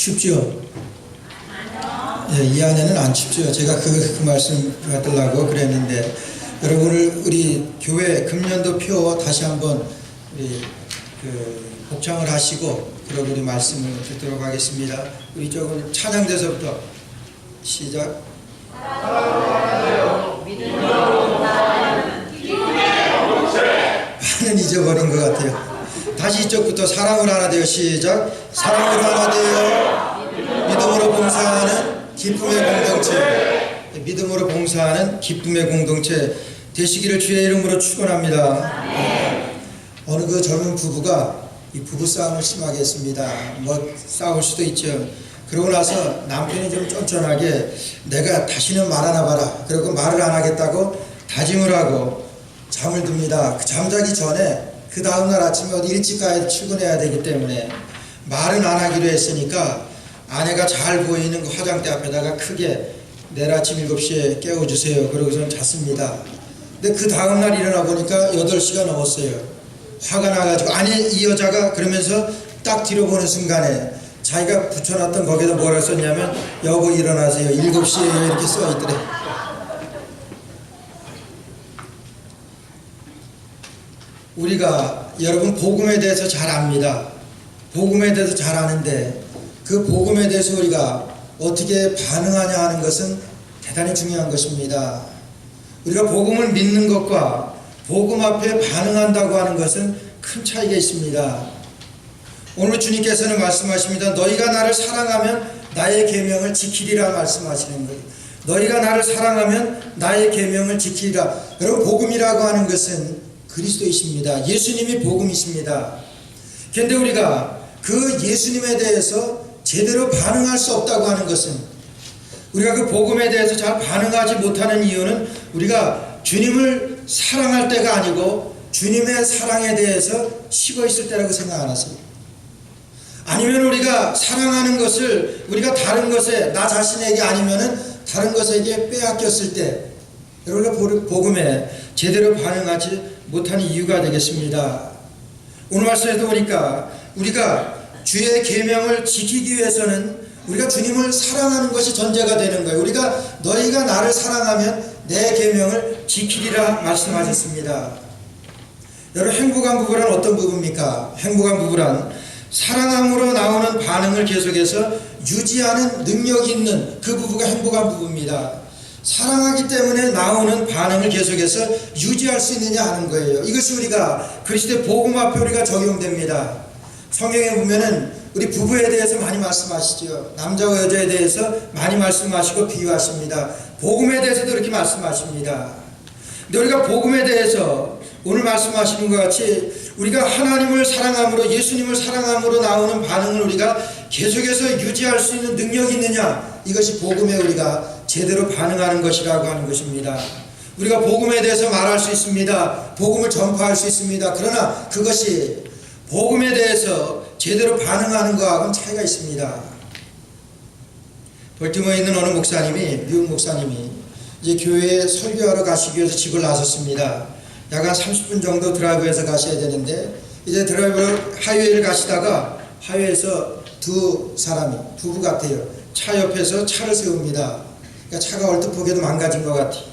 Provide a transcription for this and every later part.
춥죠? 예, 이 안에는 안 춥죠. 제가 그 말씀 받으려고 그랬는데, 여러분 우리 교회 금년도 표 다시 한번 우리 복창을 하시고 그러고 우리 말씀을 듣도록 하겠습니다. 우리 조금 찬양대서부터 시작. 많은 잊어버린 것 같아요. 다시 이쪽부터 사랑으로 하나 되어 시작. 사랑으로 하나 되어 믿음으로 봉사하는 기쁨의 공동체. 믿음으로 봉사하는 기쁨의 공동체 되시기를 주의 이름으로 축원합니다. 어느 그 젊은 부부가 이 부부싸움을 심하게 했습니다. 뭐 싸울 수도 있죠. 그러고 나서 남편이 좀 쫀쫀하게 내가 다시는 말 안 해봐라. 그리고 말을 안 하겠다고 다짐을 하고 잠을 듭니다. 그 잠자기 전에 그 다음날 아침에 어디 일찍 가야 출근해야 되기 때문에 말은 안 하기로 했으니까 아내가 잘 보이는 그 화장대 앞에다가 크게 내일 아침 7시에 깨워주세요. 그러고선 잤습니다. 근데 그 다음날 일어나 보니까 8시가 넘었어요. 화가 나가지고 아니 이 여자가 그러면서 딱 뒤로 보는 순간에 자기가 붙여놨던 거기다 뭐라 썼냐면 여보 일어나세요. 7시에요. 이렇게 써있더래. 우리가 여러분 복음에 대해서 잘 압니다. 복음에 대해서 잘 아는데 그 복음에 대해서 우리가 어떻게 반응하냐 하는 것은 대단히 중요한 것입니다. 우리가 복음을 믿는 것과 복음 앞에 반응한다고 하는 것은 큰 차이가 있습니다. 오늘 주님께서는 말씀하십니다. 너희가 나를 사랑하면 나의 계명을 지키리라 말씀하시는 거예요. 너희가 나를 사랑하면 나의 계명을 지키리라. 여러분 복음이라고 하는 것은 그리스도이십니다. 예수님이 복음이십니다. 그런데 우리가 그 예수님에 대해서 제대로 반응할 수 없다고 하는 것은 우리가 그 복음에 대해서 잘 반응하지 못하는 이유는 우리가 주님을 사랑할 때가 아니고 주님의 사랑에 대해서 식어 있을 때라고 생각 안 하세요? 아니면 우리가 사랑하는 것을 우리가 다른 것에 나 자신에게 아니면은 다른 것에게 빼앗겼을 때 우리가 복음에 제대로 반응하지 못하는 이유가 되겠습니다. 오늘 말씀에도 보니까 우리가 주의 계명을 지키기 위해서는 우리가 주님을 사랑하는 것이 전제가 되는 거예요. 우리가 너희가 나를 사랑하면 내 계명을 지키리라 말씀하셨습니다. 여러분 행복한 부부란 어떤 부부입니까? 행복한 부부란 사랑함으로 나오는 반응을 계속해서 유지하는 능력이 있는 그 부부가 행복한 부부입니다. 사랑하기 때문에 나오는 반응을 계속해서 유지할 수 있느냐 하는 거예요. 이것이 우리가 그리스도의 복음 앞에 우리가 적용됩니다. 성경에 보면은 우리 부부에 대해서 많이 말씀하시죠. 남자와 여자에 대해서 많이 말씀하시고 비유하십니다. 복음에 대해서도 이렇게 말씀하십니다. 근데 우리가 복음에 대해서 오늘 말씀하시는 것 같이 우리가 하나님을 사랑함으로 예수님을 사랑함으로 나오는 반응을 우리가 계속해서 유지할 수 있는 능력이 있느냐, 이것이 복음에 우리가 제대로 반응하는 것이라고 하는 것입니다. 우리가 복음에 대해서 말할 수 있습니다. 복음을 전파할 수 있습니다. 그러나 그것이 복음에 대해서 제대로 반응하는 것하고는 차이가 있습니다. 벌티모어에 있는 어느 목사님이, 미국 목사님이 이제 교회에 설교하러 가시기 위해서 집을 나섰습니다. 약 한 30분 정도 드라이브해서 가셔야 되는데 이제 드라이브 하이웨이를 가시다가 하이웨이에서 두 사람이 부부 같아요. 차 옆에서 차를 세웁니다. 그러니까 차가 얼핏 보기에도 망가진 것 같아요.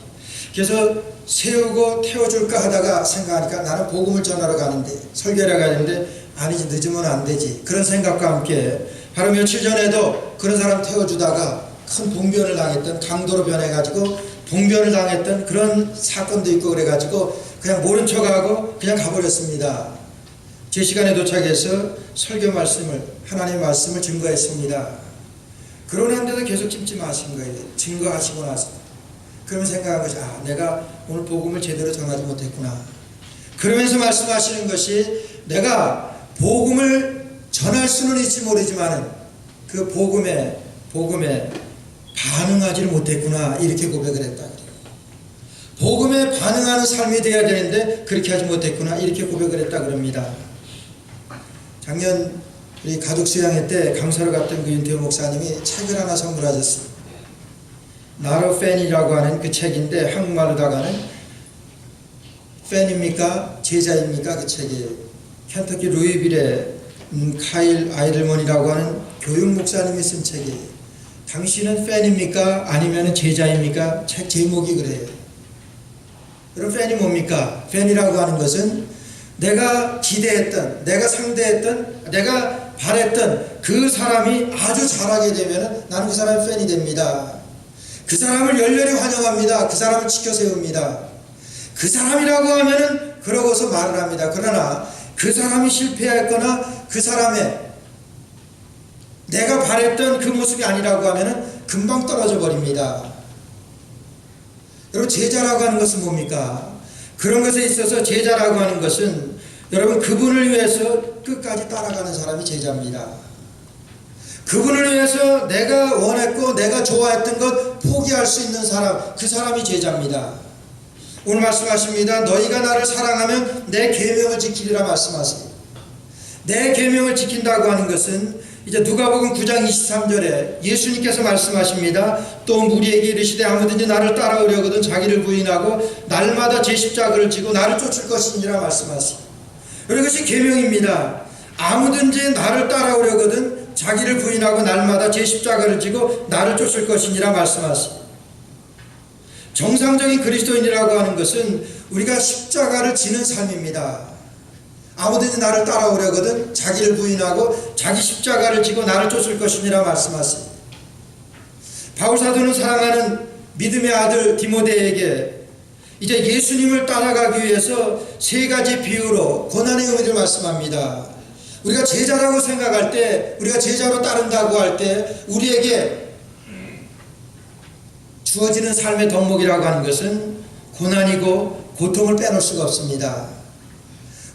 그래서 세우고 태워줄까 하다가 생각하니까 나는 복음을 전하러 가는데 설교하러 가는데 아니지 늦으면 안 되지. 그런 생각과 함께 바로 며칠 전에도 그런 사람 태워주다가 큰 봉변을 당했던, 강도로 변해가지고 봉변을 당했던 그런 사건도 있고 그래가지고 그냥 모른 척하고 그냥 가버렸습니다. 제 시간에 도착해서 설교 말씀을, 하나님의 말씀을 증거했습니다. 그러는데도 계속 찜찜하신 거예요. 증거하시고 나서. 그러면 생각한 것이, 아, 내가 오늘 복음을 제대로 전하지 못했구나. 그러면서 말씀하시는 것이 내가 복음을 전할 수는 있을지 모르지만 그 복음에 반응하지를 못했구나, 이렇게 고백을 했다. 복음에 반응하는 삶이 되어야 되는데 그렇게 하지 못했구나, 이렇게 고백을 했다 그럽니다. 작년 우리 가족 수양회 때 강사로 갔던 그 윤태호 목사님이 책을 하나 선물하셨어요. 나로 팬이라고 하는 그 책인데 한국말로다가는 팬입니까? 제자입니까? 그 책이에요. 켄터키 루이빌의 카일 아이들먼이라고 하는 교육 목사님이 쓴 책이에요. 당신은 팬입니까? 아니면 제자입니까? 책 제목이 그래요. 그럼 팬이 뭡니까? 팬이라고 하는 것은 내가 기대했던, 내가 상대했던, 내가 바랬던 그 사람이 아주 잘하게 되면 나는 그 사람의 팬이 됩니다. 그 사람을 열렬히 환영합니다. 그 사람을 지켜 세웁니다. 그 사람이라고 하면은 그러고서 말을 합니다. 그러나 그 사람이 실패했거나 그 사람의 내가 바랬던 그 모습이 아니라고 하면은 금방 떨어져 버립니다. 여러분, 제자라고 하는 것은 뭡니까? 그런 것에 있어서 제자라고 하는 것은 여러분 그분을 위해서 끝까지 따라가는 사람이 제자입니다. 그분을 위해서 내가 원했고 내가 좋아했던 것 포기할 수 있는 사람, 그 사람이 제자입니다. 오늘 말씀하십니다. 너희가 나를 사랑하면 내 계명을 지키리라 말씀하세요. 내 계명을 지킨다고 하는 것은 이제 누가복음 9장 23절에 예수님께서 말씀하십니다. 또 무리에게 이르시되 아무든지 나를 따라오려거든 자기를 부인하고 날마다 제 십자가를 지고 나를 쫓을 것이니라 말씀하세요. 이것이 계명입니다. 아무든지 나를 따라오려거든 자기를 부인하고 날마다 제 십자가를 지고 나를 쫓을 것이니라 말씀하세요. 정상적인 그리스도인이라고 하는 것은 우리가 십자가를 지는 삶입니다. 아무든지 나를 따라오려거든 자기를 부인하고 자기 십자가를 지고 나를 쫓을 것이니라 말씀하세요. 바울사도는 사랑하는 믿음의 아들 디모데에게 이제 예수님을 따라가기 위해서 세 가지 비유로 고난의 의미를 말씀합니다. 우리가 제자라고 생각할 때, 우리가 제자로 따른다고 할 때 우리에게 주어지는 삶의 덕목이라고 하는 것은 고난이고 고통을 빼놓을 수가 없습니다.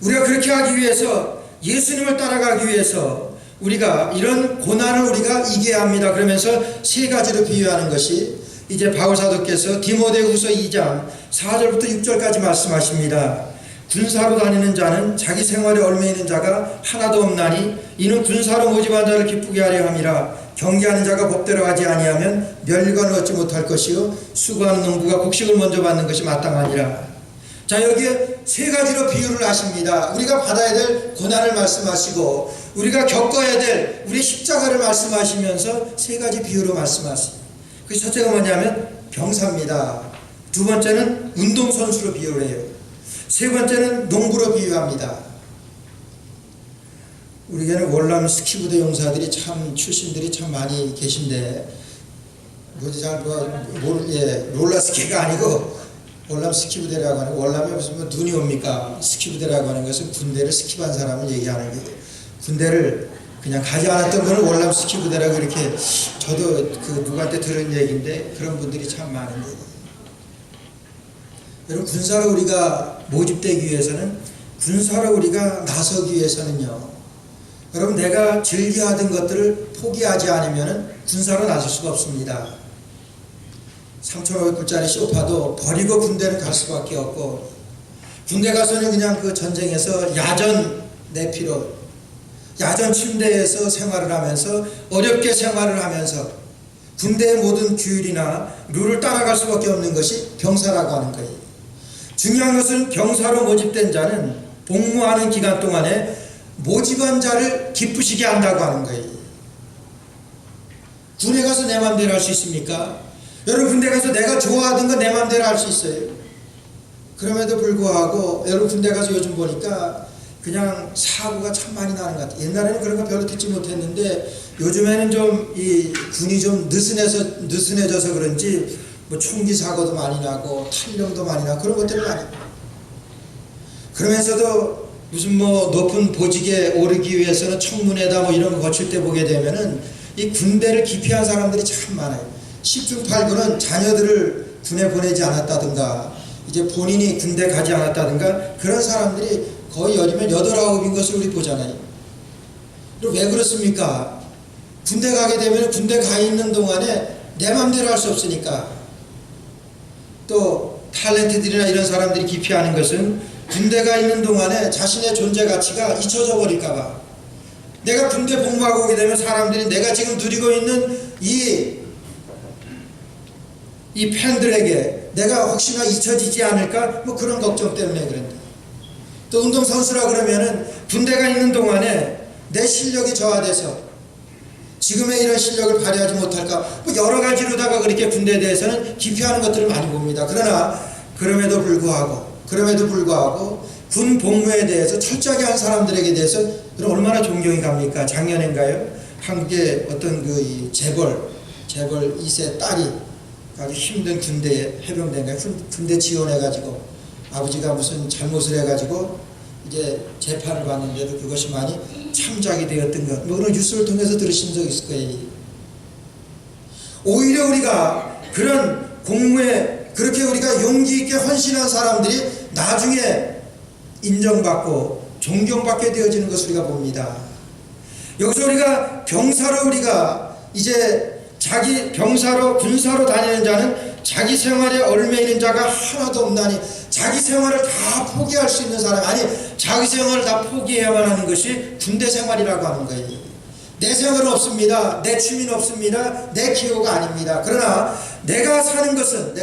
우리가 그렇게 하기 위해서, 예수님을 따라가기 위해서 우리가 이런 고난을 우리가 이겨야 합니다. 그러면서 세 가지로 비유하는 것이 이제 바울사도께서 디모데후서 2장 4절부터 6절까지 말씀하십니다. 군사로 다니는 자는 자기 생활에 얽매이는 자가 하나도 없나니 이는 군사로 모집한 자를 기쁘게 하려 함이라. 경계하는 자가 법대로 하지 아니하면 멸관을 얻지 못할 것이요 수고하는 농부가 곡식을 먼저 받는 것이 마땅하니라. 자, 여기에 세 가지로 비유를 하십니다. 우리가 받아야 될 고난을 말씀하시고 우리가 겪어야 될 우리 십자가를 말씀하시면서 세 가지 비유로 말씀하십니다. 그 첫째가 뭐냐면 병사입니다. 두 번째는 운동선수로 비유를 해요. 세 번째는 농부로 비유합니다. 우리에게는 월남 스키부대 용사들이 참 출신들이 참 많이 계신데 롤러스키가 아니고 월남 스키부대라고 하는, 월남에 무슨 눈이 옵니까? 스키부대라고 하는 것은 군대를 스킵한 사람을 얘기하는 게, 군대를 그냥 가지 않았던 분을 월남 스키부대라고 이렇게, 저도 그 누구한테 들은 얘기인데 그런 분들이 참 많은데, 여러분 군사로 우리가 모집되기 위해서는, 군사로 우리가 나서기 위해서는요, 여러분 내가 즐겨하던 것들을 포기하지 않으면 군사로 나설 수가 없습니다. 3,500불짜리 소파도 버리고 군대를 갈 수밖에 없고, 군대 가서는 그냥 그 전쟁에서 야전 내피로 야전 침대에서 생활을 하면서 어렵게 생활을 하면서 군대의 모든 규율이나 룰을 따라갈 수밖에 없는 것이 병사라고 하는 거예요. 중요한 것은 병사로 모집된 자는 복무하는 기간 동안에 모집한 자를 기쁘시게 한다고 하는 거예요. 군에 가서 내 마음대로 할 수 있습니까? 여러분 군대 가서 내가 좋아하던 거 내 마음대로 할 수 있어요. 그럼에도 불구하고 여러분 군대 가서 요즘 보니까 그냥 사고가 참 많이 나는 것 같아요. 옛날에는 그런 거 별로 듣지 못했는데 요즘에는 좀 이 군이 좀 느슨해져서 그런지 뭐 총기 사고도 많이 나고 탈령도 많이 나고 그런 것들이 많이. 그러면서도 무슨 뭐 높은 보직에 오르기 위해서는 청문회다 뭐 이런 거 거칠 때 보게 되면은 이 군대를 기피한 사람들이 참 많아요. 10중 8구는 자녀들을 군에 보내지 않았다든가 이제 본인이 군대 가지 않았다든가 그런 사람들이 거의 열이면 8, 9인 것을 우리 보잖아요. 그럼 왜 그렇습니까? 군대 가게 되면 군대 가 있는 동안에 내 맘대로 할 수 없으니까. 또 탤런트들이나 이런 사람들이 기피하는 것은 군대가 있는 동안에 자신의 존재 가치가 잊혀져 버릴까봐. 내가 군대 복무하고 오게 되면 사람들이 내가 지금 누리고 있는 이 팬들에게 내가 혹시나 잊혀지지 않을까? 뭐 그런 걱정 때문에 그런다. 또 운동선수라 그러면은 군대가 있는 동안에 내 실력이 저하돼서 지금의 이런 실력을 발휘하지 못할까? 뭐 여러 가지로다가 그렇게 군대에 대해서는 기피하는 것들을 많이 봅니다. 그러나 그럼에도 불구하고 군 복무에 대해서 철저하게 한 사람들에게 대해서 얼마나 존경이 갑니까? 작년인가요? 한국의 어떤 그 재벌 2세 딸이 아주 힘든 군대에 해병대인가요? 군대 지원해가지고 아버지가 무슨 잘못을 해가지고 이제 재판을 받는데도 그것이 많이 참작이 되었던 것, 뭐 그런 뉴스를 통해서 들으신 적 있을 거예요. 오히려 우리가 그런 공무에 그렇게 우리가 용기 있게 헌신한 사람들이 나중에 인정받고 존경받게 되어지는 것을 우리가 봅니다. 여기서 우리가 병사로 우리가 이제 자기 병사로 군사로 다니는 자는 자기 생활에 얽매이는 자가 하나도 없나니, 자기 생활을 다 포기할 수 있는 사람, 아니 자기 생활을 다 포기해야만 하는 것이 군대 생활이라고 하는 거예요. 내 생활은 없습니다. 내 취미는 없습니다. 내 기호가 아닙니다. 그러나 내가 사는 것은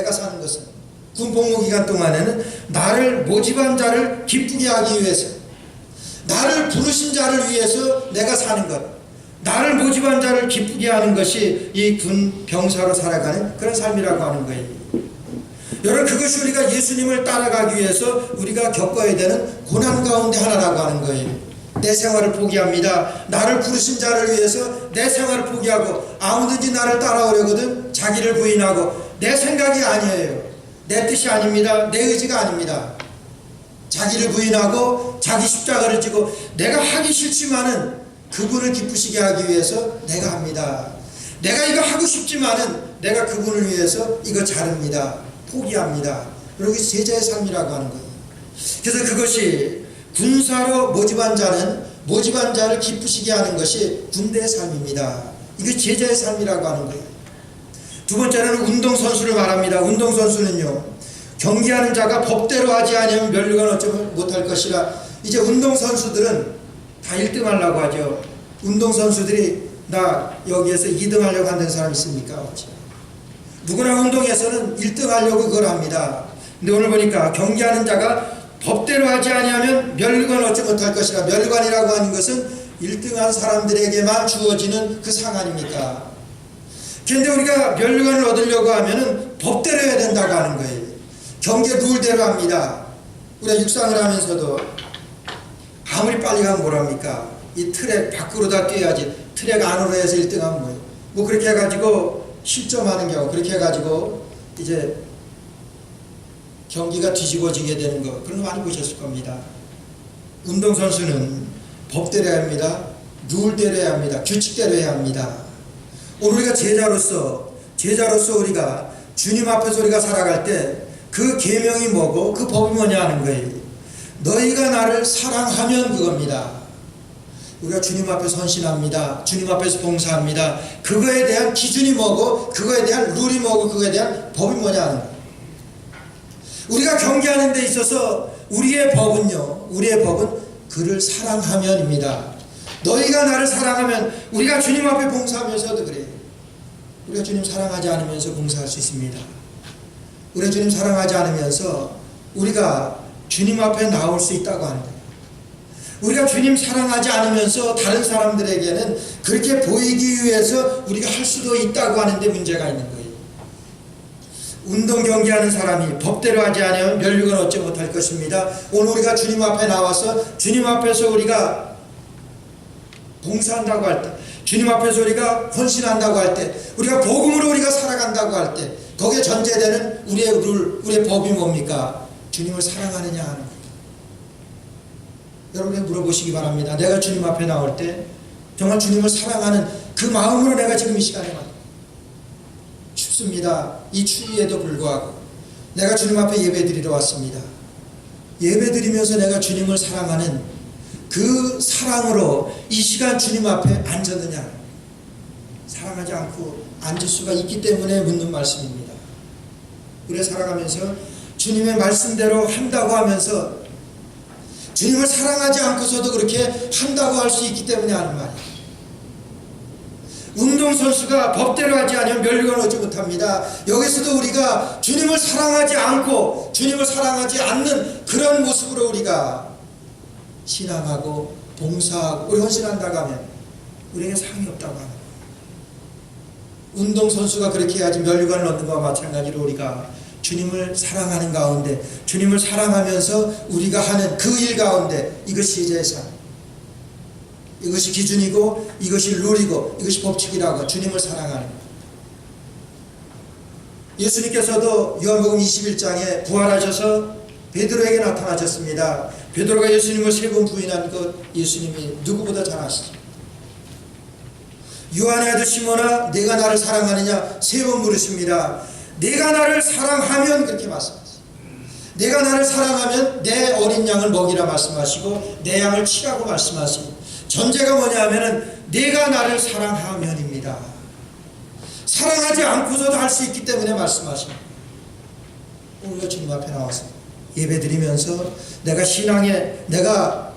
군 복무 기간 동안에는 나를 모집한 자를 기쁘게 하기 위해서, 나를 부르신 자를 위해서 내가 사는 것, 나를 모집한 자를 기쁘게 하는 것이 이 군 병사로 살아가는 그런 삶이라고 하는 거예요. 여러분, 그것이 우리가 예수님을 따라가기 위해서 우리가 겪어야 되는 고난 가운데 하나라고 하는 거예요. 내 생활을 포기합니다. 나를 부르신 자를 위해서 내 생활을 포기하고 아무든지 나를 따라오려거든 자기를 부인하고, 내 생각이 아니에요, 내 뜻이 아닙니다, 내 의지가 아닙니다, 자기를 부인하고 자기 십자가를 지고 내가 하기 싫지만은 그분을 기쁘시게 하기 위해서 내가 합니다. 내가 이거 하고 싶지만은 내가 그분을 위해서 이거 자릅니다. 포기합니다. 그리고 제자의 삶이라고 하는 거예요. 그래서 그것이 군사로 모집한 자는 모집한 자를 기쁘시게 하는 것이 군대의 삶입니다. 이게 제자의 삶이라고 하는 거예요. 두 번째는 운동선수를 말합니다. 운동선수는요, 경기하는 자가 법대로 하지 아니하면 면류관 얻지 못할 것이라. 이제 운동선수들은 다 1등 하려고 하죠. 운동선수들이 나 여기에서 2등 하려고 하는 사람 있습니까? 없지. 누구나 운동에서는 1등 하려고 그걸 합니다. 근데 오늘 보니까 경기하는 자가 법대로 하지 아니하면 면류관 얻지 못할 것이라. 면류관이라고 하는 것은 1등한 사람들에게만 주어지는 그 상 아닙니까? 그런데 우리가 면류관을 얻으려고 하면은 법대로 해야 된다고 하는 거예요. 경기 룰대로 합니다. 우리가 육상을 하면서도 아무리 빨리 가면 뭐랍니까? 이 트랙 밖으로 다 뛰어야지. 트랙 안으로 해서 1등하면 뭐예요? 뭐 그렇게 해가지고 실점하는 경우, 그렇게 해가지고 이제 경기가 뒤집어지게 되는 거, 그런 거 많이 보셨을 겁니다. 운동선수는 법대로 해야 합니다. 룰대로 해야 합니다. 규칙대로 해야 합니다. 오늘 우리가 제자로서 우리가 주님 앞에서 우리가 살아갈 때 그 계명이 뭐고 그 법이 뭐냐 하는 거예요. 너희가 나를 사랑하면 그겁니다. 우리가 주님 앞에서 헌신합니다. 주님 앞에서 봉사합니다. 그거에 대한 기준이 뭐고 그거에 대한 룰이 뭐고 그거에 대한 법이 뭐냐 하는 거예요. 우리가 경계하는 데 있어서 우리의 법은 그를 사랑하면입니다. 너희가 나를 사랑하면, 우리가 주님 앞에 봉사하면서도 그래요. 우리가 주님 사랑하지 않으면서 봉사할 수 있습니다. 우리가 주님 사랑하지 않으면서 우리가 주님 앞에 나올 수 있다고 하는 거예요. 우리가 주님 사랑하지 않으면서 다른 사람들에게는 그렇게 보이기 위해서 우리가 할 수도 있다고 하는데 문제가 있는 거예요. 운동 경기하는 사람이 법대로 하지 않으면 면류관 얻지 못할 것입니다. 오늘 우리가 주님 앞에 나와서 주님 앞에서 우리가 봉사한다고 할 때, 주님 앞에서 우리가 헌신한다고 할 때, 우리가 복음으로 우리가 살아간다고 할 때, 거기에 전제되는 우리의 룰, 우리의 법이 뭡니까? 주님을 사랑하느냐 하는 거예요. 여러분에게 물어보시기 바랍니다. 내가 주님 앞에 나올 때 정말 주님을 사랑하는 그 마음으로 내가 지금 이 시간에 춥습니다. 이 추위에도 불구하고 내가 주님 앞에 예배드리러 왔습니다. 예배드리면서 내가 주님을 사랑하는 그 사랑으로 이 시간 주님 앞에 앉았느냐? 사랑하지 않고 앉을 수가 있기 때문에 묻는 말씀입니다. 우리가 살아가면서 주님의 말씀대로 한다고 하면서 주님을 사랑하지 않고서도 그렇게 한다고 할 수 있기 때문에 하는 말이에요. 운동선수가 법대로 하지 않으면 면류관 얻지 못합니다. 여기서도 우리가 주님을 사랑하지 않고 주님을 사랑하지 않는 그런 모습으로 우리가 신앙하고 봉사하고 우리 헌신한다고 하면 우리에게 상이 없다고 합니다. 운동선수가 그렇게 해야지 면류관을 얻는 것과 마찬가지로 우리가 주님을 사랑하는 가운데, 주님을 사랑하면서 우리가 하는 그 일 가운데 이것이 제사, 이것이 기준이고 이것이 룰이고 이것이 법칙이라고 주님을 사랑하는 것. 예수님께서도 요한복음 21장에 부활하셔서 베드로에게 나타나셨습니다. 베드로가 예수님을 3번 부인한 것 예수님이 누구보다 잘 아시죠. 요한의 아들 시몬아 내가 나를 사랑하느냐 3번 물으십니다. 내가 나를 사랑하면 그렇게 말씀하셨어요. 내가 나를 사랑하면 내 어린 양을 먹이라 말씀하시고 내 양을 치라고 말씀하시고, 전제가 뭐냐 하면은 내가 나를 사랑하면입니다. 사랑하지 않고서도 할 수 있기 때문에 말씀하십니다. 오늘 주님 앞에 나와서 예배드리면서 내가 신앙에, 내가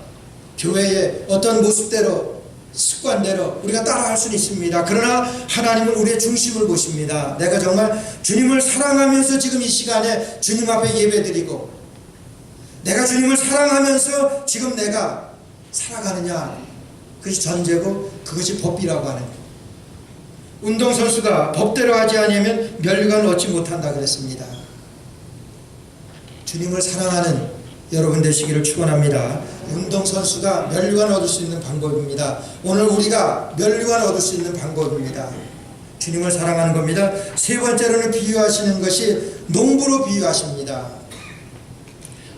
교회의 어떤 모습대로 습관대로 우리가 따라할 수는 있습니다. 그러나 하나님은 우리의 중심을 보십니다. 내가 정말 주님을 사랑하면서 지금 이 시간에 주님 앞에 예배드리고 내가 주님을 사랑하면서 지금 내가 살아가느냐, 그것이 전제고 그것이 법이라고 하는 거예요. 운동선수가 법대로 하지 않으면 면류관을 얻지 못한다 그랬습니다. 주님을 사랑하는 여러분 되시기를 축원합니다. 운동선수가 면류관을 얻을 수 있는 방법입니다. 오늘 우리가 면류관을 얻을 수 있는 방법입니다. 주님을 사랑하는 겁니다. 3번째로는 비유하시는 것이 농부로 비유하십니다.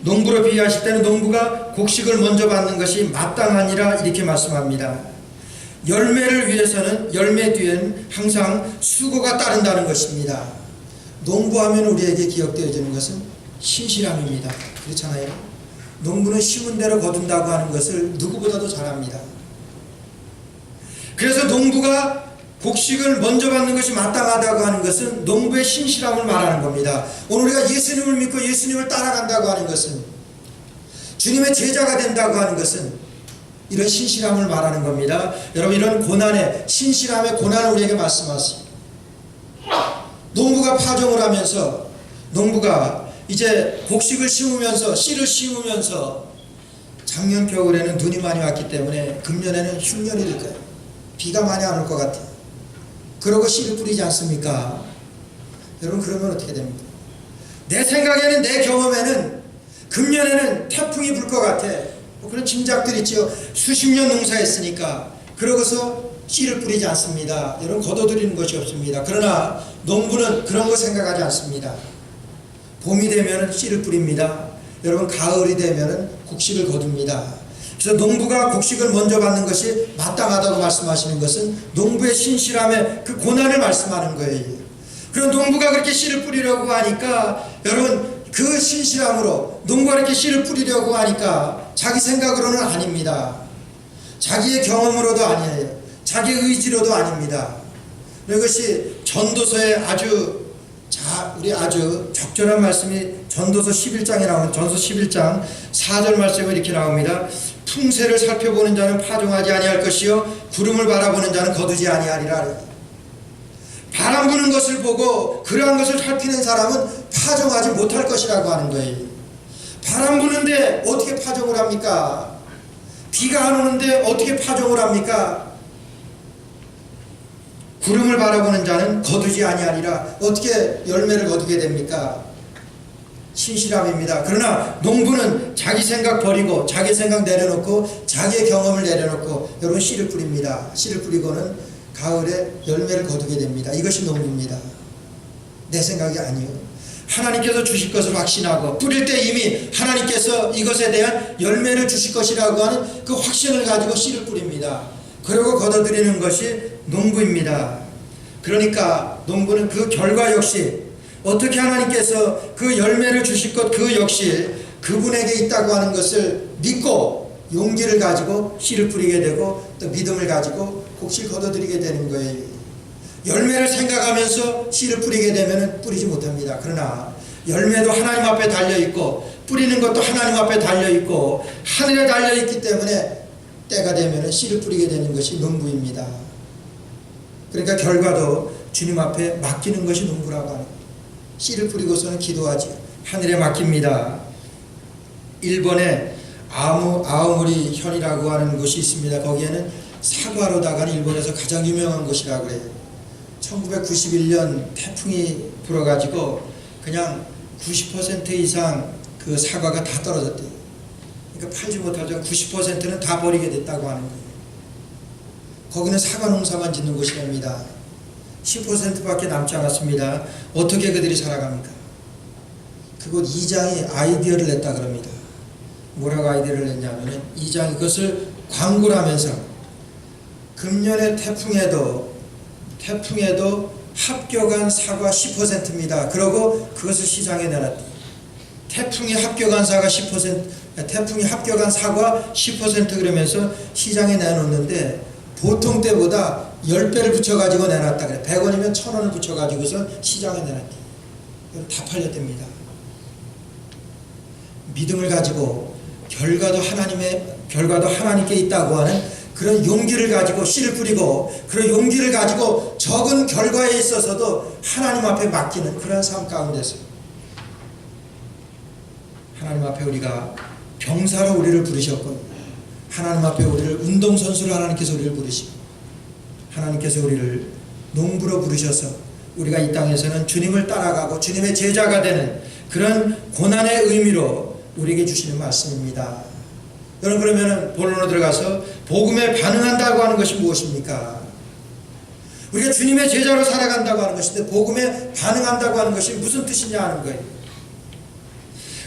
농부로 비유하실 때는 농부가 곡식을 먼저 받는 것이 마땅하니라 이렇게 말씀합니다. 열매를 위해서는 열매 뒤엔 항상 수고가 따른다는 것입니다. 농부하면 우리에게 기억되어지는 것은 신실함입니다. 그렇잖아요. 농부는 심은 대로 거둔다고 하는 것을 누구보다도 잘합니다. 그래서 농부가 곡식을 먼저 받는 것이 마땅하다고 하는 것은 농부의 신실함을 말하는 겁니다. 오늘 우리가 예수님을 믿고 예수님을 따라간다고 하는 것은, 주님의 제자가 된다고 하는 것은 이런 신실함을 말하는 겁니다. 여러분, 이런 고난의, 신실함의 고난을 우리에게 말씀하십니다. 농부가 파종을 하면서, 농부가 이제 곡식을 심으면서, 씨를 심으면서 작년 겨울에는 눈이 많이 왔기 때문에 금년에는 흉년이 될 거예요. 비가 많이 안 올 것 같아요. 그러고 씨를 뿌리지 않습니까? 여러분, 그러면 어떻게 됩니까? 내 생각에는, 내 경험에는 금년에는 태풍이 불 것 같아. 뭐 그런 짐작들 있죠. 수십 년 농사했으니까. 그러고서 씨를 뿌리지 않습니다. 여러분, 거둬들이는 것이 없습니다. 그러나 농부는 그런 거 생각하지 않습니다. 봄이 되면 씨를 뿌립니다. 여러분, 가을이 되면 곡식을 거둡니다. 그래서 농부가 곡식을 먼저 받는 것이 마땅하다고 말씀하시는 것은 농부의 신실함의 그 고난을 말씀하는 거예요. 그런 농부가 그렇게 씨를 뿌리려고 하니까, 여러분, 그 신실함으로 농부가 이렇게 씨를 뿌리려고 하니까 자기 생각으로는 아닙니다. 자기의 경험으로도 아니에요. 자기 의지로도 아닙니다. 이것이 전도서에 우리 아주 적절한 말씀이 전도서 11장에 나오는, 전서 11장 4절 말씀에 이렇게 나옵니다. 풍세를 살펴보는 자는 파종하지 아니할 것이요 구름을 바라보는 자는 거두지 아니하리라. 바람 부는 것을 보고 그러한 것을 살피는 사람은 파종하지 못할 것이라고 하는 거예요. 바람 부는데 어떻게 파종을 합니까? 비가 안 오는데 어떻게 파종을 합니까? 구름을 바라보는 자는 거두지 아니하리라. 어떻게 열매를 거두게 됩니까? 신실함입니다. 그러나 농부는 자기 생각 버리고 자기 생각 내려놓고 자기의 경험을 내려놓고 여러분 씨를 뿌립니다. 씨를 뿌리고는 가을에 열매를 거두게 됩니다. 이것이 농부입니다. 내 생각이 아니요. 하나님께서 주실 것을 확신하고 뿌릴 때 이미 하나님께서 이것에 대한 열매를 주실 것이라고 하는 그 확신을 가지고 씨를 뿌립니다. 그리고 거둬들이는 것이 농부입니다. 그러니까 농부는 그 결과 역시 어떻게 하나님께서 그 열매를 주실 것 그 역시 그분에게 있다고 하는 것을 믿고 용기를 가지고 씨를 뿌리게 되고 또 믿음을 가지고 곡식을 거둬들이게 되는 거예요. 열매를 생각하면서 씨를 뿌리게 되면 뿌리지 못합니다. 그러나 열매도 하나님 앞에 달려있고 뿌리는 것도 하나님 앞에 달려있고 하늘에 달려있기 때문에 때가 되면 씨를 뿌리게 되는 것이 농부입니다. 그러니까 결과도 주님 앞에 맡기는 것이 농부라고 하는 거예요. 씨를 뿌리고서는 기도하지 하늘에 맡깁니다. 일본에 아오모리 현이라고 하는 곳이 있습니다. 거기에는 사과로다가 일본에서 가장 유명한 곳이라고 그래요. 1991년 태풍이 불어가지고 그냥 90% 이상 그 사과가 다 떨어졌대요. 그러니까 팔지 못하죠. 90%는 다 버리게 됐다고 하는 거예요. 거기는 사과 농사만 짓는 곳이랍니다. 10%밖에 남지 않았습니다. 어떻게 그들이 살아갑니까? 그곳 이장이 아이디어를 냈다 그럽니다. 뭐라고 아이디어를 냈냐면 이장이 그것을 광고를 하면서 금년의 태풍에도 합격한 사과 10%입니다. 그러고 그것을 시장에 내놨다. 태풍이 합격한 사과 10% 그러면서 시장에 내놓는데 보통 때보다 10배를 붙여가지고 내놨다 그래. 100원이면 1000원을 붙여가지고서 시장에 내놨다. 다 팔렸답니다. 믿음을 가지고 결과도 하나님께 있다고 하는 그런 용기를 가지고 씨를 뿌리고 그런 용기를 가지고 적은 결과에 있어서도 하나님 앞에 맡기는 그런 삶 가운데서 하나님 앞에 우리가 병사로 우리를 부르셨고 하나님 앞에 우리를 운동선수로 하나님께서 우리를 부르시고 하나님께서 우리를 농부로 부르셔서 우리가 이 땅에서는 주님을 따라가고 주님의 제자가 되는 그런 고난의 의미로 우리에게 주시는 말씀입니다. 여러분, 그러면 본론으로 들어가서 복음에 반응한다고 하는 것이 무엇입니까? 우리가 주님의 제자로 살아간다고 하는 것인데 복음에 반응한다고 하는 것이 무슨 뜻이냐 하는 거예요.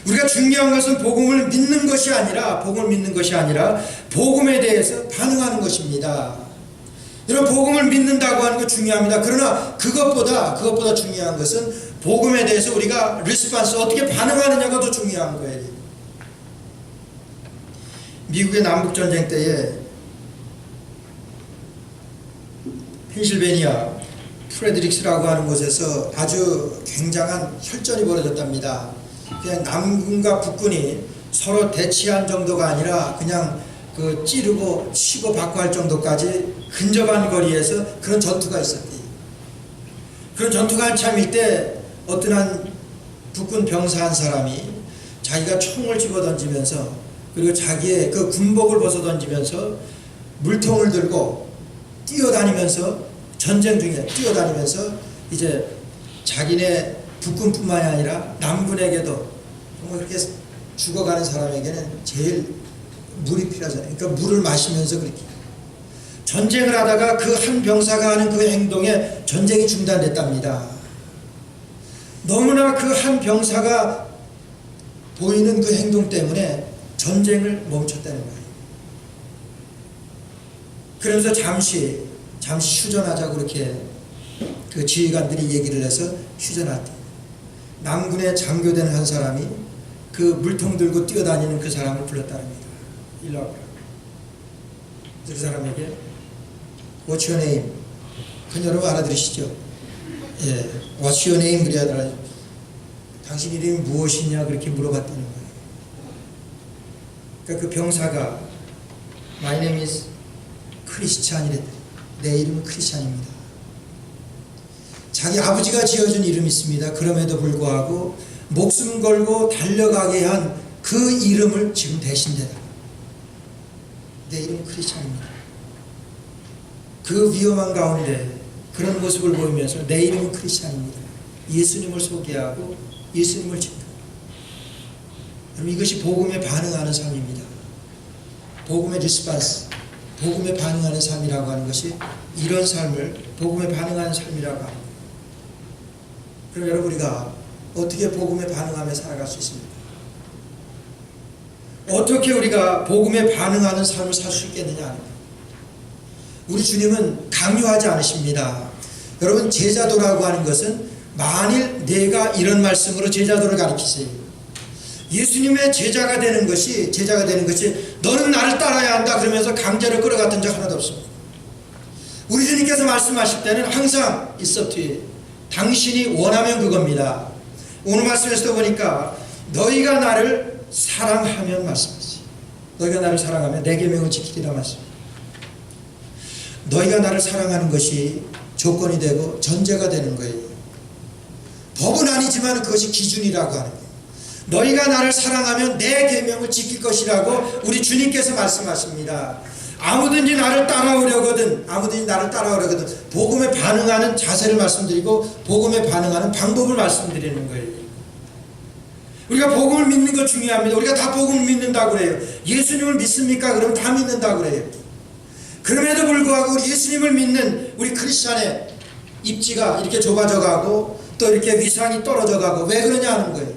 우리가 중요한 것은 복음을 믿는 것이 아니라 복음에 대해서 반응하는 것입니다. 여러분, 복음을 믿는다고 하는 것 중요합니다. 그러나 그것보다 중요한 것은 복음에 대해서 우리가 리스폰스 어떻게 반응하느냐가 더 중요한 거예요. 미국의 남북전쟁 때에 펜실베니아 프레드릭스라고 하는 곳에서 아주 굉장한 혈전이 벌어졌답니다. 그냥 남군과 북군이 서로 대치한 정도가 아니라 그냥 그 찌르고 치고 받고 할 정도까지 근접한 거리에서 그런 전투가 있었대요. 그런 전투가 한참일 때 어떤 한 북군 병사 한 사람이 자기가 총을 집어 던지면서 그리고 자기의 그 군복을 벗어 던지면서 물통을 들고 뛰어다니면서 전쟁 중에 뛰어다니면서 이제 자기네 북군뿐만이 아니라 남군에게도 정말 그렇게 죽어가는 사람에게는 제일 물이 필요하잖아요. 그러니까 물을 마시면서 그렇게 전쟁을 하다가 그 한 병사가 하는 그 행동에 전쟁이 중단됐답니다. 너무나 그 한 병사가 보이는 그 행동 때문에 전쟁을 멈췄다는 거예요. 그러면서 잠시 휴전하자고 그렇게 그 지휘관들이 얘기를 해서 휴전했대. 남군에 장교된 한 사람이 그 물통 들고 뛰어다니는 그 사람을 불렀다랍니다. 일로 와보라. 그 사람에게 What's your name? 그 여러분 알아들으시죠? 예, What's your name? 그래야 하더라. 당신 이름이 무엇이냐 그렇게 물어봤다는 거예요. 그러니까 그 병사가 My name is 크리스찬이랬대. 내 이름은 크리스찬입니다. 자기 아버지가 지어준 이름이 있습니다. 그럼에도 불구하고 목숨 걸고 달려가게 한 그 이름을 지금 대신대다. 내 이름은 크리스찬입니다. 그 위험한 가운데 그런 모습을 보이면서 내 이름은 크리스찬입니다. 예수님을 소개하고 예수님을 증거. 여러분, 이것이 복음에 반응하는 삶입니다. 복음의 리스폰스, 복음에 반응하는 삶이라고 하는 것이 이런 삶을 복음에 반응하는 삶이라고 합니다. 그럼 여러분, 우리가 어떻게 복음에 반응하며 살아갈 수 있습니까? 어떻게 우리가 복음에 반응하는 삶을 살 수 있겠느냐? 우리 주님은 강요하지 않으십니다. 여러분, 제자도라고 하는 것은 만일 내가 이런 말씀으로 제자도를 가르치세요. 예수님의 제자가 되는 것이 너는 나를 따라야 한다 그러면서 강제로 끌어갔던 적 하나도 없습니다. 우리 주님께서 말씀하실 때는 항상 It's up to you. 당신이 원하면 그겁니다. 오늘 말씀에서도 보니까 너희가 나를 사랑하면 말씀하세요. 너희가 나를 사랑하면 내 계명을 지키리라 말씀입니다. 너희가 나를 사랑하는 것이 조건이 되고 전제가 되는 거예요. 법은 아니지만 그것이 기준이라고 하는 거예요. 너희가 나를 사랑하면 내 계명을 지킬 것이라고 우리 주님께서 말씀하십니다. 아무든지 나를 따라오려거든 복음에 반응하는 자세를 말씀드리고 복음에 반응하는 방법을 말씀드리는 거예요. 우리가 복음을 믿는 거 중요합니다. 우리가 다 복음을 믿는다고 그래요. 예수님을 믿습니까? 그러면 다 믿는다고 그래요. 그럼에도 불구하고 우리 예수님을 믿는 우리 크리스찬의 입지가 이렇게 좁아져 가고 또 이렇게 위상이 떨어져 가고 왜 그러냐 하는 거예요.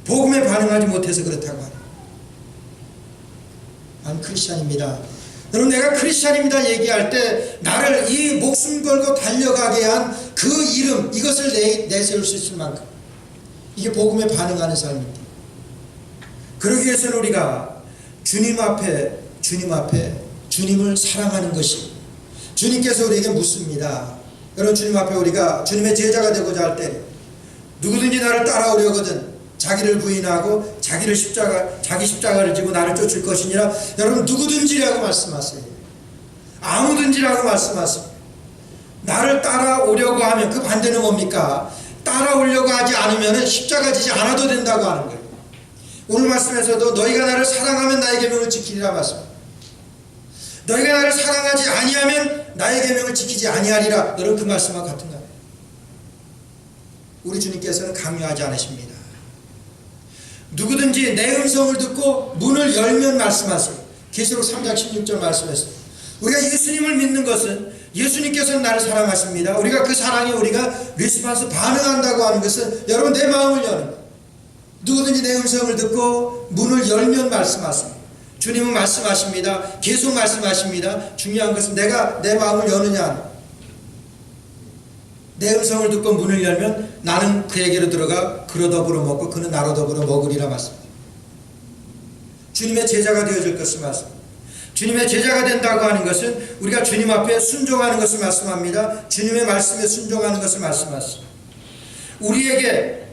복음에 반응하지 못해서 그렇다고 하는 거예요. 난 크리스찬입니다. 여러분, 내가 크리스찬입니다 얘기할 때 나를 이 목숨 걸고 달려가게 한 그 이름, 이것을 내세울 수 있을 만큼 이게 복음에 반응하는 삶입니다. 그러기 위해서는 우리가 주님 앞에 주님을 사랑하는 것이, 주님께서 우리에게 묻습니다. 여러분, 주님 앞에 우리가 주님의 제자가 되고자 할 때 누구든지 나를 따라오려거든 자기를 부인하고 자기 십자가를 지고 나를 쫓을 것이니라. 여러분, 누구든지라고 말씀하세요. 아무든지라고 말씀하세요. 나를 따라오려고 하면 그 반대는 뭡니까? 따라오려고 하지 않으면 십자가 지지 않아도 된다고 하는 거예요. 오늘 말씀에서도 너희가 나를 사랑하면 나의 계명을 지키리라 말씀. 너희가 나를 사랑하지 아니하면 나의 계명을 지키지 아니하리라. 여러분, 그 말씀과 같은가요? 우리 주님께서는 강요하지 않으십니다. 누구든지 내 음성을 듣고 문을 열면 말씀하세요. 계시록 3장 16절 말씀했어요. 우리가 예수님을 믿는 것은 예수님께서는 나를 사랑하십니다. 우리가 그 사랑에 우리가 리스폰스 반응한다고 하는 것은 여러분 내 마음을 여는 거예요. 누구든지 내 음성을 듣고 문을 열면 말씀하세요. 주님은 말씀하십니다. 계속 말씀하십니다. 중요한 것은 내가 내 마음을 여느냐. 내 음성을 듣고 문을 열면 나는 그에게로 들어가 그로 더불어 먹고 그는 나로 더불어 먹으리라 말씀입니다. 주님의 제자가 되어질 것을 말씀합니다. 주님의 제자가 된다고 하는 것은 우리가 주님 앞에 순종하는 것을 말씀합니다. 주님의 말씀에 순종하는 것을 말씀하십니다. 우리에게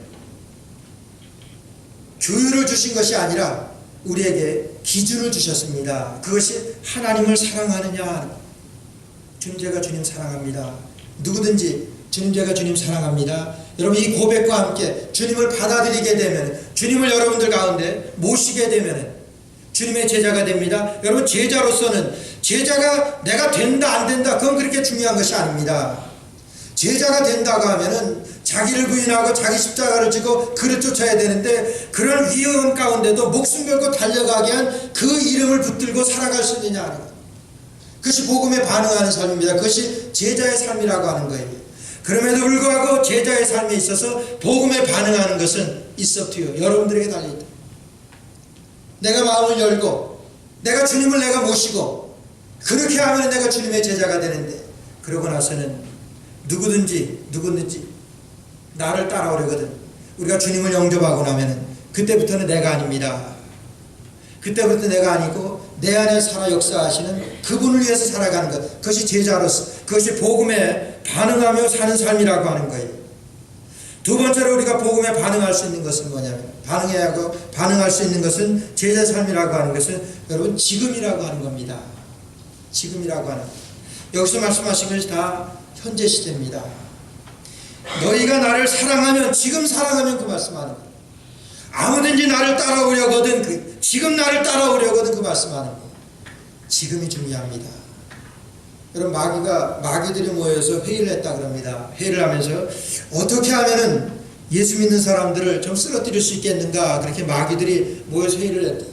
교율을 주신 것이 아니라 우리에게 기준을 주셨습니다. 그것이 하나님을 사랑하느냐 하는 것. 주님, 제가 주님 사랑합니다. 누구든지 주님, 제가 주님 사랑합니다. 여러분, 이 고백과 함께 주님을 받아들이게 되면, 주님을 여러분들 가운데 모시게 되면 주님의 제자가 됩니다. 여러분, 제자로서는 제자가 내가 된다 안 된다 그건 그렇게 중요한 것이 아닙니다. 제자가 된다고 하면은 자기를 부인하고 자기 십자가를 지고 그를 쫓아야 되는데 그런 위험 가운데도 목숨 걸고 달려가게 한 그 이름을 붙들고 살아갈 수 있느냐 하는 것. 그것이 복음에 반응하는 삶입니다. 그것이 제자의 삶이라고 하는 거예요. 그럼에도 불구하고 제자의 삶에 있어서 복음에 반응하는 것은 It's up to you. 여러분들에게 달려있다. 내가 마음을 열고 내가 주님을 내가 모시고 그렇게 하면 내가 주님의 제자가 되는데, 그러고 나서는 누구든지 나를 따라오려거든 우리가 주님을 영접하고 나면은 그때부터는 내가 아닙니다. 그때부터 내가 아니고 내 안에 살아 역사하시는 그분을 위해서 살아가는 것, 그것이 제자로서, 그것이 복음에 반응하며 사는 삶이라고 하는 거예요. 두 번째로 우리가 복음에 반응할 수 있는 것은 뭐냐면, 반응할 수 있는 것은 제자 삶이라고 하는 것은 여러분 지금이라고 하는 겁니다. 지금이라고 하는 것. 여기서 말씀하신 것이 다 현재 시제입니다. 너희가 나를 사랑하면, 지금 사랑하면 그 말씀하는 거예요. 아무든지 나를 따라오려거든 지금 나를 따라오려거든 그 말씀하는 거예요. 지금이 중요합니다. 여러분, 마귀들이 모여서 회의를 했다 그럽니다. 회의를 하면서 어떻게 하면은 예수 믿는 사람들을 좀 쓰러뜨릴 수 있겠는가, 그렇게 마귀들이 모여서 회의를 했다.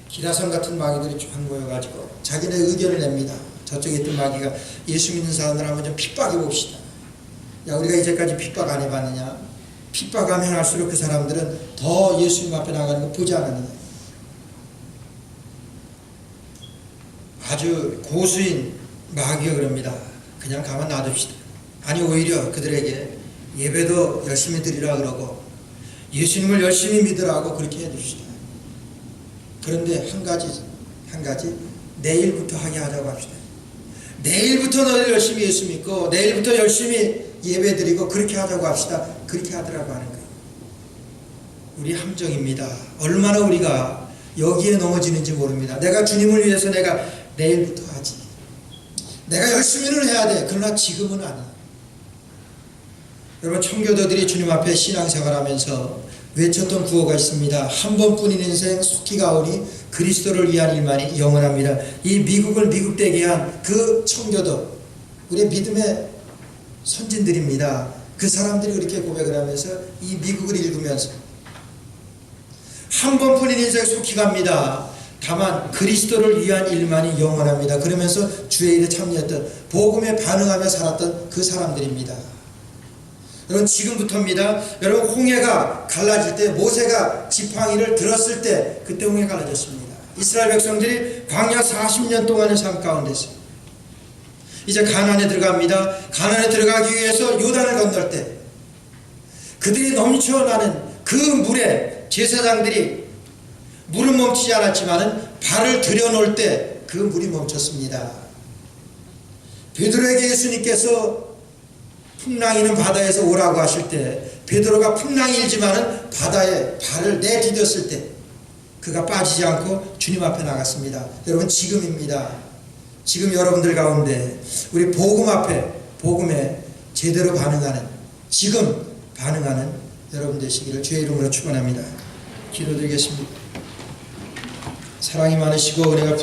기라성 같은 마귀들이 쫙 모여가지고 자기네 의견을 냅니다. 저쪽에 있던 마귀가 예수 믿는 사람들 한번 좀 핍박해 봅시다. 야, 우리가 이제까지 핍박 안 해봤느냐? 핍박하면 할수록 그 사람들은 더 예수님 앞에 나가는 거 보지 않느냐? 아주 고수인 마귀가 그럽니다. 그냥 가만 놔둡시다. 아니, 오히려 그들에게 예배도 열심히 드리라 그러고 예수님을 열심히 믿으라고 그렇게 해줍시다. 그런데 한 가지 내일부터 하게 하자고 합시다. 내일부터 너희들 열심히 예수 믿고 내일부터 열심히 예배 드리고 그렇게 하자고 합시다. 그렇게 하더라고 하는 거예요. 우리 함정입니다. 얼마나 우리가 여기에 넘어지는지 모릅니다. 내가 주님을 위해서 내가 내일부터 하지, 내가 열심히는 해야 돼. 그러나 지금은 아니야. 여러분, 청교도들이 주님 앞에 신앙생활하면서 외쳤던 구호가 있습니다. 한 번뿐인 인생 속히 가오니 그리스도를 위한 일만이 영원합니다. 이 미국을 미국되게 한 그 청교도 우리의 믿음의 선진들입니다. 그 사람들이 그렇게 고백을 하면서 이 미국을 읽으면서 한 번뿐인 인생에 속히 갑니다. 다만 그리스도를 위한 일만이 영원합니다. 그러면서 주의 일에 참여했던 복음에 반응하며 살았던 그 사람들입니다. 여러분 지금부터입니다. 여러분 홍해가 갈라질 때 모세가 지팡이를 들었을 때 그때 홍해가 갈라졌습니다. 이스라엘 백성들이 광야 40년 동안의 삶 가운데서 이제 가나안에 들어갑니다. 가나안에 들어가기 위해서 요단을 건널 때 그들이 넘쳐나는 그 물에 제사장들이 물은 멈추지 않았지만 발을 들여놓을 때 그 물이 멈췄습니다. 베드로에게 예수님께서 풍랑이 있는 바다에서 오라고 하실 때 베드로가 풍랑이 일지만 바다에 발을 내디뎠을 때 그가 빠지지 않고 주님 앞에 나갔습니다. 여러분 지금입니다. 지금 여러분들 가운데 우리 복음 앞에 복음에 제대로 반응하는 지금 반응하는 여러분 되시기를 주의 이름으로 축원합니다. 기도드리겠습니다. 사랑이 많으시고 은혜가